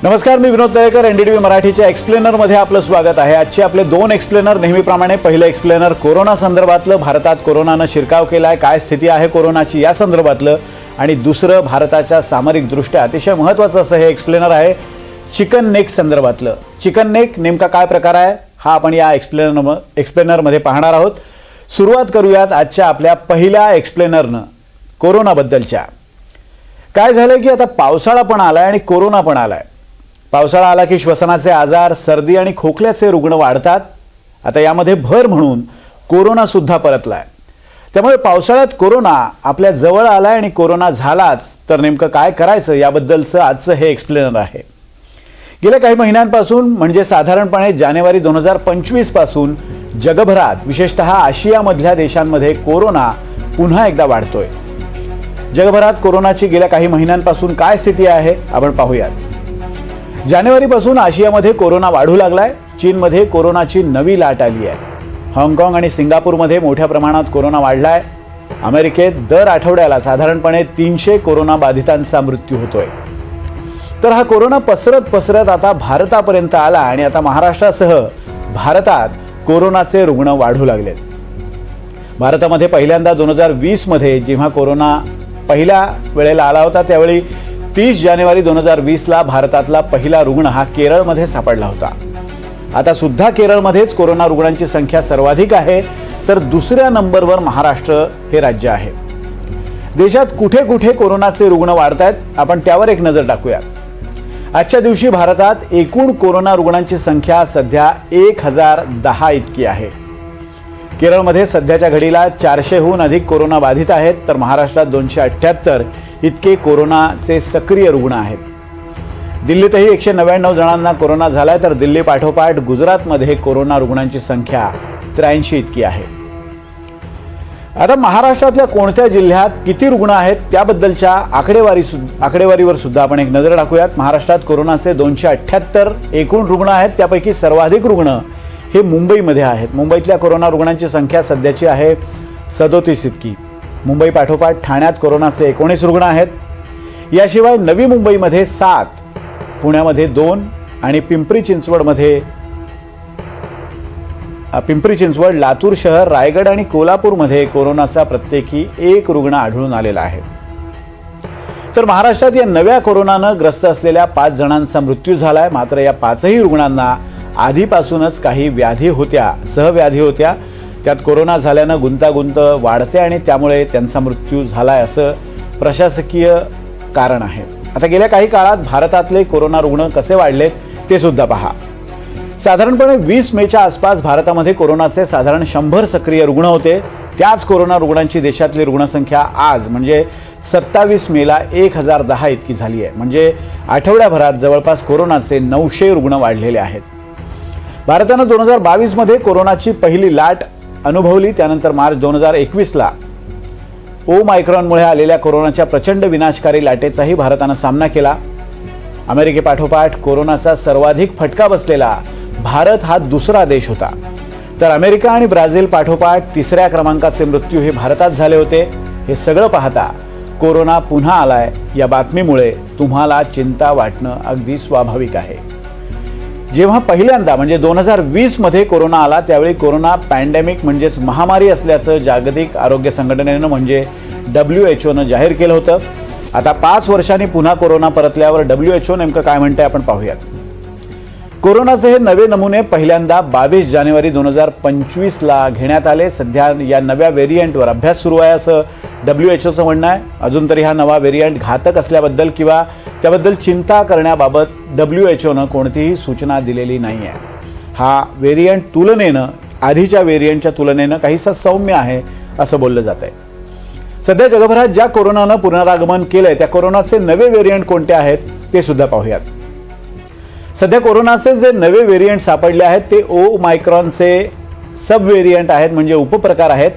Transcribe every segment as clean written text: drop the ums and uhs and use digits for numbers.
नमस्कार, मी विनोद तळेकर. एनडीटीव्ही मराठीच्या एक्सप्लेनरमध्ये आपलं स्वागत आहे. आजचे आपले दोन एक्सप्लेनर नेहमीप्रमाणे पहिलं एक्सप्लेनर कोरोना संदर्भातलं, भारतात कोरोनानं शिरकाव केलाय, काय स्थिती आहे कोरोनाची या संदर्भातलं, आणि दुसरं भारताच्या सामरिकदृष्ट्या अतिशय महत्त्वाचं असं हे एक्सप्लेनर आहे चिकन नेक संदर्भातलं. चिकन नेक नेमका काय प्रकार आहे हा आपण या एक्सप्लेनरमध्ये पाहणार आहोत. सुरुवात करूयात आजच्या आपल्या पहिल्या एक्सप्लेनरनं कोरोनाबद्दलच्या. काय झालं की आता पावसाळा पण आलाय आणि कोरोना पण आलाय. पावसाळा आला की श्वसनाचे आजार, सर्दी आणि खोकल्याचे रुग्ण वाढतात. आता यामध्ये भर म्हणून कोरोना सुद्धा परतलाय. त्यामुळे पावसाळ्यात कोरोना आपल्या जवळ आलाय आणि कोरोना झालाच तर नेमकं काय करायचं याबद्दलचं आजचं हे एक्सप्लेनर आहे. गेल्या काही महिन्यांपासून म्हणजे साधारणपणे जानेवारी 2025 पासून जगभरात विशेषतः आशियामधल्या देशांमध्ये कोरोना पुन्हा एकदा वाढतोय. जगभरात कोरोनाची गेल्या काही महिन्यांपासून काय स्थिती आहे आपण पाहूयात. जानेवारीपासून आशियामध्ये कोरोना वाढू लागलाय. चीनमध्ये कोरोनाची नवी लाट आली आहे. हाँगकाँग आणि सिंगापूरमध्ये मोठ्या प्रमाणात कोरोना वाढलाय. अमेरिकेत दर आठवड्याला साधारणपणे 300 कोरोना बाधितांचा मृत्यू होतोय. तर हा कोरोना पसरत आता भारतापर्यंत आला आणि आता महाराष्ट्रासह भारतात कोरोनाचे रुग्ण वाढू लागलेत. भारतामध्ये पहिल्यांदा 2020 मध्ये जेव्हा कोरोना पहिल्या वेळेला आला होता त्यावेळी 30 जानेवारी 2020ला भारतातला पहिला रुग्ण हा केरळमध्ये सापडला होता. आता सुद्धा केरळमध्येच कोरोना रुग्णांची संख्या सर्वाधिक आहे, तर दुसऱ्या नंबरवर महाराष्ट्र हे राज्य आहे. देशात कुठे कुठे कोरोनाचे रुग्ण वाढत आहेत आपण त्यावर एक नजर टाकूया. आजच्या दिवशी भारतात एकूण कोरोना रुग्णांची संख्या सध्या 1010 इतकी आहे. केरळमध्ये सध्याच्या घडीला 400हून अधिक कोरोना बाधित आहेत, तर महाराष्ट्रात 278 इतके कोरोनाचे सक्रिय रुग्ण आहेत. दिल्लीतही 199 जणांना कोरोना झालाय, तर दिल्ली पाठोपाठ गुजरातमध्ये कोरोना रुग्णांची संख्या 83 इतकी आहे. आता महाराष्ट्रातल्या कोणत्या जिल्ह्यात किती रुग्ण आहेत त्याबद्दलच्या आकडेवारीवर सुद्धा आपण एक नजर टाकूयात. महाराष्ट्रात कोरोनाचे 278 एकूण रुग्ण आहेत. त्यापैकी सर्वाधिक रुग्ण हे मुंबईमध्ये आहेत. मुंबईतल्या कोरोना रुग्णांची संख्या सध्याची आहे 37 इतकी. मुंबई पाठोपाठ ठाण्यात कोरोनाचे 19 रुग्ण आहेत. याशिवाय नवी मुंबईमध्ये 7, पुण्यामध्ये 2 आणि पिंपरी चिंचवड, लातूर शहर, रायगड आणि कोल्हापूरमध्ये कोरोनाचा प्रत्येकी 1 रुग्ण आढळून आलेला आहे. तर महाराष्ट्रात या नव्या कोरोनानं ग्रस्त असलेल्या 5 जणांचा मृत्यू झालाय. मात्र या 5ही रुग्णांना आधीपासूनच काही व्याधी होत्या, सहव्याधी होत्या. त्यात कोरोना झाल्यानं गुंतागुंत वाढते आणि त्यामुळे त्यांचा मृत्यू झालाय असं प्रशासकीय कारण आहे. आता गेल्या काही काळात भारतातले कोरोना रुग्ण कसे वाढलेत ते सुद्धा पहा. साधारणपणे 20 मेच्या आसपास भारतामध्ये कोरोनाचे साधारण 100 सक्रिय रुग्ण होते. त्याच कोरोना रुग्णांची देशातली रुग्णसंख्या आज म्हणजे 27 मेला 1010 इतकी झाली आहे. म्हणजे आठवड्याभरात जवळपास कोरोनाचे 900 रुग्ण वाढलेले आहेत. भारतानं 2022 मध्ये कोरोनाची पहिली लाट अनुभवली. त्यानंतर मार्च 2021ला ओमायक्रॉनमुळे आलेल्या कोरोनाच्या प्रचंड विनाशकारी लाटेचाही भारतानं सामना केला. अमेरिकेपाठोपाठ कोरोनाचा सर्वाधिक फटका बसलेला भारत हा दुसरा देश होता. तर अमेरिका आणि ब्राझील पाठोपाठ 3ऱ्या क्रमांकाचे मृत्यू हे भारतात झाले होते. हे सगळं पाहता कोरोना पुन्हा आलाय या बातमीमुळे तुम्हाला चिंता वाटणं अगदी स्वाभाविक आहे. जेव्हा पहिल्यांदा म्हणजे 2020 मध्ये कोरोना आला त्यावेळी कोरोना पॅन्डेमिक म्हणजेच महामारी असल्याचं जागतिक आरोग्य संघटनेनं म्हणजे WHO जाहीर केलं होतं. आता 5 वर्षांनी पुन्हा कोरोना परतल्यावर WHO नेमकं काय म्हणतंय आपण पाहूयात. कोरोनाचे हे नवे नमुने पहिल्यांदा 22 जानेवारी 2025ला घेण्यात आले. सध्या या नव्या व्हेरियंटवर अभ्यास सुरू आहे असं WHOचं म्हणणं आहे. अजून तरी हा नवा व्हेरियंट घातक असल्याबद्दल किंवा त्याबद्दल चिंता करण्याबाबत WHOनं कोणतीही सूचना दिलेली नाही आहे. हा व्हेरियंट तुलनेनं आधीच्या व्हेरियंटच्या तुलनेनं काहीसा सौम्य आहे असं बोललं जात आहे. सध्या जगभरात ज्या कोरोनानं पुनरागमन केलंय त्या कोरोनाचे नवे व्हेरियंट कोणते आहेत ते सुद्धा पाहूयात. सध्या कोरोनाचे जे नवे व्हेरियंट सापडले आहेत ते ओमायक्रॉनचे सब व्हेरियंट आहेत, म्हणजे उपप्रकार आहेत.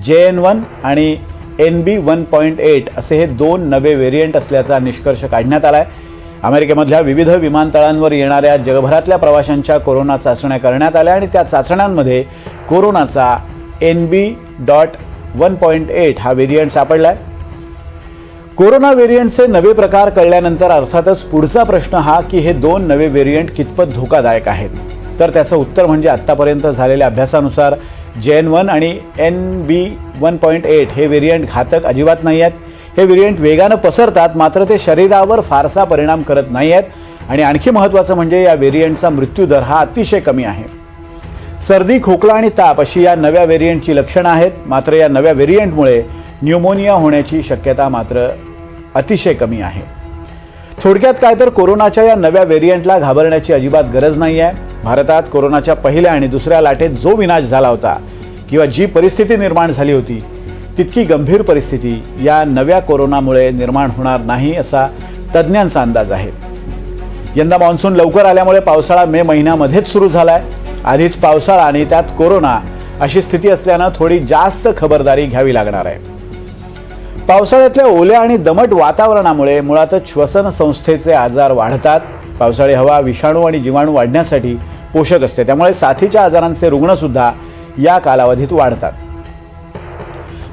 JN1 आणि NB1.8 असे हे 2 नवे व्हेरियंट असल्याचा निष्कर्ष काढण्यात आलाय. अमेरिकेमधल्या विविध विमानतळांवर येणाऱ्या जगभरातल्या प्रवाशांच्या कोरोना चाचण्या करण्यात आल्या आणि त्या चाचण्यांमध्ये कोरोनाचा NB.1.8 हा व्हेरियंट सापडलाय. कोरोना व्हेरियंटचे नवे प्रकार कळल्यानंतर अर्थातच पुढचा प्रश्न हा की हे दोन नवे व्हेरियंट कितपत धोकादायक आहेत. तर त्याचं उत्तर म्हणजे आत्तापर्यंत झालेल्या अभ्यासानुसार JN.1 आणि NB.1.8 हे व्हेरियंट घातक अजिबात नाही आहेत. हे व्हेरियंट वेगानं पसरतात, मात्र ते शरीरावर फारसा परिणाम करत नाही आहेत. आणि आणखी महत्त्वाचं म्हणजे या व्हेरियंटचा मृत्यूदर हा अतिशय कमी आहे. सर्दी, खोकला आणि ताप अशी या नव्या व्हेरियंटची लक्षणं आहेत. मात्र या नव्या व्हेरियंटमुळे न्यूमोनिया होण्याची शक्यता मात्र अतिशय कमी आहे. थोडक्यात काय तर कोरोनाच्या या नव्या व्हेरियंटला घाबरण्याची अजिबात गरज नाही आहे. भारतात कोरोनाच्या पहिल्या आणि दुसऱ्या लाटेत जो विनाश झाला होता किंवा जी परिस्थिती निर्माण झाली होती तितकी गंभीर परिस्थिती या नव्या कोरोनामुळे निर्माण होणार नाही असा तज्ज्ञांचा अंदाज आहे. यंदा मान्सून लवकर आल्यामुळे पावसाळा मे महिन्यामध्येच सुरू झालाय. आधीच पावसाळा आणि त्यात कोरोना अशी स्थिती असल्यानं थोडी जास्त खबरदारी घ्यावी लागणार आहे. पावसाळ्यातल्या ओल्या आणि दमट वातावरणामुळे मुळातच श्वसन संस्थेचे आजार वाढतात. पावसाळी हवा विषाणू आणि जीवाणू वाढण्यासाठी पोषक असते, त्यामुळे साथीच्या आजारांचे रुग्ण सुद्धा या कालावधीत वाढतात.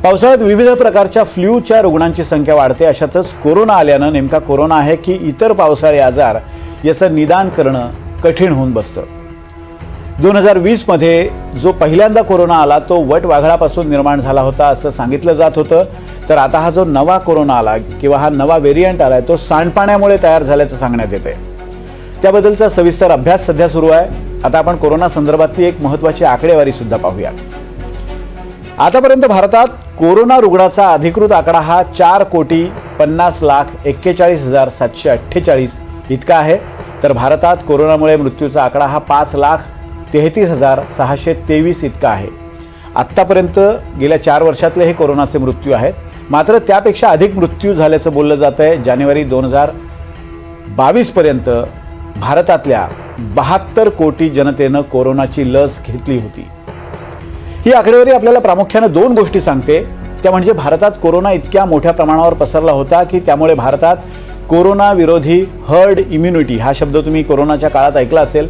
पावसाळ्यात विविध प्रकारच्या फ्लूच्या रुग्णांची संख्या वाढते. अशातच कोरोना आल्यानं नेमका कोरोना आहे की इतर पावसाळी आजार याचं निदान करणं कठीण होऊन बसतं. 2020 मध्ये जो पहिल्यांदा कोरोना आला तो वटवाघळापासून निर्माण झाला होता असं सांगितलं जात होतं. तर आता हा जो नवा कोरोना आला किंवा हा नवा व्हेरियंट आलाय तो सांडपाण्यामुळे तयार झाल्याचं सांगण्यात येतंय. त्याबद्दलचा सविस्तर अभ्यास सध्या सुरू आहे. आता आपण कोरोना संदर्भातली एक महत्त्वाची आकडेवारी सुद्धा पाहूया. आतापर्यंत भारतात कोरोना रुग्णाचा अधिकृत आकडा हा 4,50,41,42,748 इतका आहे. तर भारतात कोरोनामुळे मृत्यूचा आकडा हा 5,33,623 इतका आहे. आत्तापर्यंत गेल्या 4 वर्षातले हे कोरोनाचे मृत्यू आहेत. मात्र त्यापेक्षा अधिक मृत्यू झाल्याचं बोललं जात आहे. जानेवारी 2022 पर्यंत भारतातल्या 72 कोटी जनतेनं कोरोनाची लस घेतली होती. ही आकडेवारी आपल्याला प्रामुख्यानं 2 गोष्टी सांगते. त्या म्हणजे भारतात कोरोना इतक्या मोठ्या प्रमाणावर पसरला होता की त्यामुळे भारतात कोरोना विरोधी हर्ड इम्युनिटी हा शब्द तुम्ही कोरोनाच्या काळात ऐकला असेल.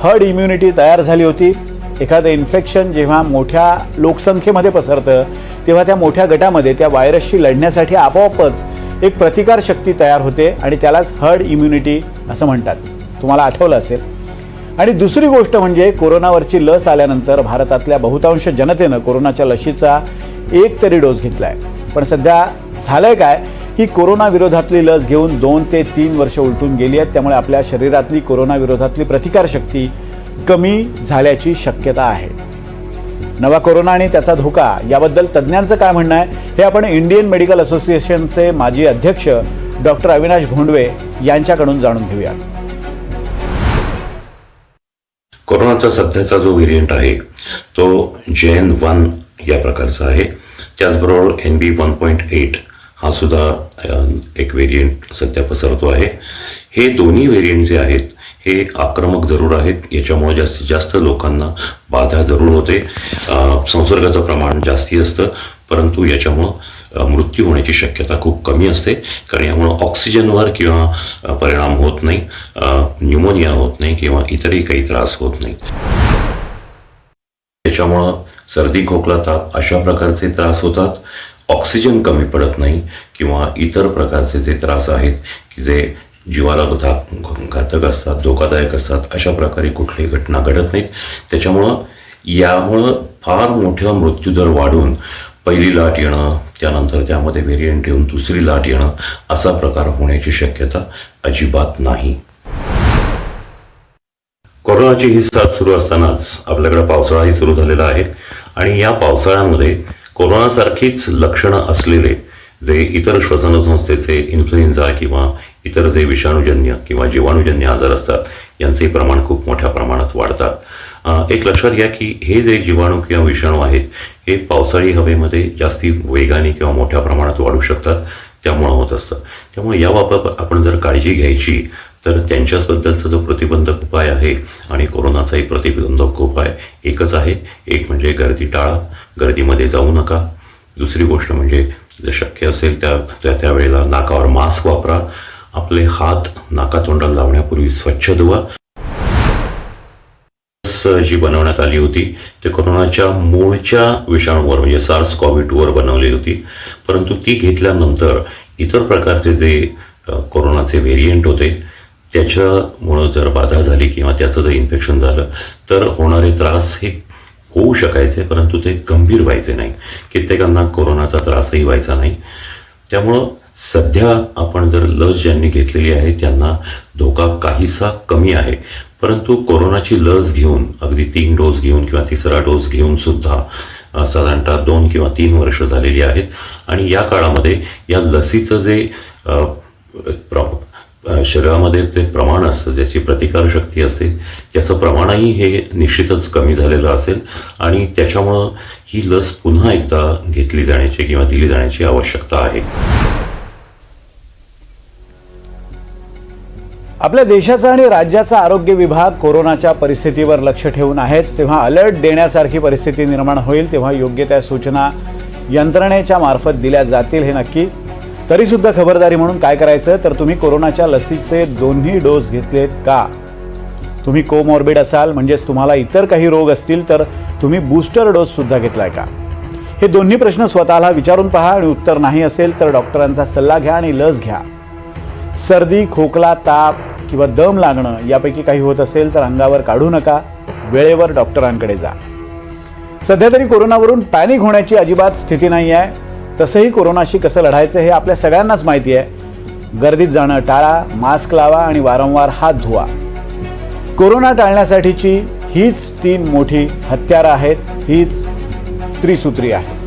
हर्ड इम्युनिटी तयार झाली होती. एखादं इन्फेक्शन जेव्हा मोठ्या लोकसंख्येमध्ये पसरतं तेव्हा त्या मोठ्या गटामध्ये त्या व्हायरसशी लढण्यासाठी आपोआपच एक प्रतिकार शक्ती तयार होते आणि त्यालाच हर्ड इम्युनिटी असं म्हणतात. तुम्हाला आठवलं असेल. आणि दुसरी गोष्ट म्हणजे कोरोनावरची लस आल्यानंतर भारतातल्या बहुतांश जनतेनं कोरोनाच्या लशीचा एक तरी डोस घेतलाय. पण सध्या झालंय काय की कोरोना विरोधातली लस घेऊन 2 ते 3 वर्ष उलटून गेली आहेत. त्यामुळे आपल्या शरीरातली कोरोना विरोधातली प्रतिकारशक्ती कमी झाल्याची शक्यता आहे. नवा कोरोना आणि त्याचा धोका याबद्दल तज्ज्ञांचं काय म्हणणं आहे हे आपण इंडियन मेडिकल असोसिएशनचे माजी अध्यक्ष डॉक्टर अविनाश भोंडवे यांच्याकडून जाणून घेऊया. कोरोनाचा सध्याचा जो व्हेरियंट आहे तो JN.1 या प्रकारचा आहे. त्याचबरोबर NB.1.8 हा सुद्धा एक व्हेरियंट सध्या पसरतो आहे. हे दोन्ही व्हेरियंट जे आहेत हे आक्रमक जरूर आहेत. याच्यामुळे जास्तीत जास्त लोकांना बाधा जरूर होते. संसर्गाचं प्रमाण जास्ती असतं, परंतु याच्यामुळं मृत्यू होण्याची शक्यता खूप कमी असते. कारण यामुळं ऑक्सिजनवर किंवा परिणाम होत नाही, न्यूमोनिया होत नाही किंवा इतरही काही त्रास होत नाही. त्याच्यामुळं सर्दी, खोकला, ताप अशा प्रकारचे त्रास होतात. ऑक्सिजन कमी पडत नाही किंवा इतर प्रकारचे जे त्रास आहेत की जे जीवाला घातक असतात, धोकादायक असतात, अशा प्रकारे कुठलीही घटना घडत नाहीत. यामुळं फार मोठा मृत्यूदर वाढून पहिली लाट येणं, त्यानंतर त्यामध्ये व्हेरियंट येऊन दुसरी लाट येणं असा प्रकार होण्याची शक्यता अजिबात नाही. कोरोनाची ही साथ सुरू असतानाच आपल्याकडे पावसाळाही सुरू झालेला आहे आणि या पावसाळ्यामध्ये कोरोनासारखीच लक्षणं असलेले जे इतर श्वसनसंस्थेचे इन्फ्लुएन्झा किंवा इतर जे विषाणूजन्य किंवा जीवाणूजन्य आजार असतात यांचे प्रमाण खूप मोठ्या प्रमाणात वाढतात. एक लक्षात घ्या की हे जे जीवाणू किंवा विषाणू आहेत हे पावसाळी हवेमध्ये जास्ती वेगाने किंवा मोठ्या प्रमाणात वाढू शकतात. त्यामुळं होत असतं. त्यामुळे याबाबत आपण जर काळजी घ्यायची तर त्यांच्याबद्दलचा जो प्रतिबंधक उपाय आहे आणि कोरोनाचाही प्रतिबंधक उपाय एकच आहे. एक म्हणजे गर्दी टाळा, गर्दीमध्ये जाऊ नका. दुसरी गोष्ट म्हणजे जर शक्य असेल त्यावेळेला नाकावर मास्क वापरा. आपले हात नाकातोंडाला लावण्यापूर्वी स्वच्छ धुवा. जी बनवण्यात आली होती ते कोरोनाच्या मूळच्या विषाणूवर म्हणजे SARS-CoV-2 वर बनवली होती, परंतु ती घेतल्यानंतर इतर प्रकारचे जे कोरोनाचे व्हेरियंट होते त्याच्यामुळं जर बाधा झाली किंवा त्याचं जर इन्फेक्शन झालं तर होणारे त्रास हे होऊ शकायचे, परंतु ते गंभीर व्हायचे नाही. कित्येकांना कोरोनाचा त्रासही व्हायचा नाही. त्यामुळं सध्या आपण जर लस ज्यांनी घेतलेली आहे त्यांना धोका काहीसा कमी आहे. परंतु कोरोनाची लस घेऊन अगदी 3 डोस घेऊन किंवा 3रा डोस घेऊन सुद्धा साधारणतः 2 किंवा 3 वर्ष झालेली आहेत आणि या काळामध्ये या लसीचं जे शरीरामध्ये ते प्रमाण असतं, ज्याची प्रतिकारशक्ती असते, त्याचं प्रमाणही हे निश्चितच कमी झालेलं असेल आणि त्याच्यामुळं ही लस पुन्हा एकदा घेतली जाण्याची किंवा दिली जाण्याची आवश्यकता आहे. आपल्या देशाचा आणि राज्याचा आरोग्य विभाग कोरोनाच्या परिस्थितीवर लक्ष ठेवून आहेच. तेव्हा अलर्ट देण्यासारखी परिस्थिती निर्माण होईल तेव्हा योग्य त्या सूचना यंत्रणेच्या मार्फत दिल्या जातील हे नक्की. तरीसुद्धा खबरदारी म्हणून काय करायचं तर तुम्ही कोरोनाच्या लसीचे 2ही डोस घेतलेत का? तुम्ही कोमॉर्बिड असाल म्हणजेच तुम्हाला इतर काही रोग असतील तर तुम्ही बूस्टर डोस सुद्धा घेतलाय का? हे दोन्ही प्रश्न स्वतःला विचारून पहा आणि उत्तर नाही असेल तर डॉक्टरांचा सल्ला घ्या आणि लस घ्या. सर्दी, खोकला, ताप किंवा दम लागणं यापैकी काही होत असेल तर अंगावर काढू नका. वेळेवर डॉक्टरांकडे जा. सध्या तरी कोरोनावरून पॅनिक होण्याची अजिबात स्थिती नाही आहे. तसंही कोरोनाशी कसं लढायचं हे आपल्या सगळ्यांनाच माहिती आहे. गर्दीत जाणं टाळा, मास्क लावा आणि वारंवार हात धुवा. कोरोना टाळण्यासाठीची हीच 3 मोठी हत्यारं आहेत, हीच त्रिसूत्री आहे.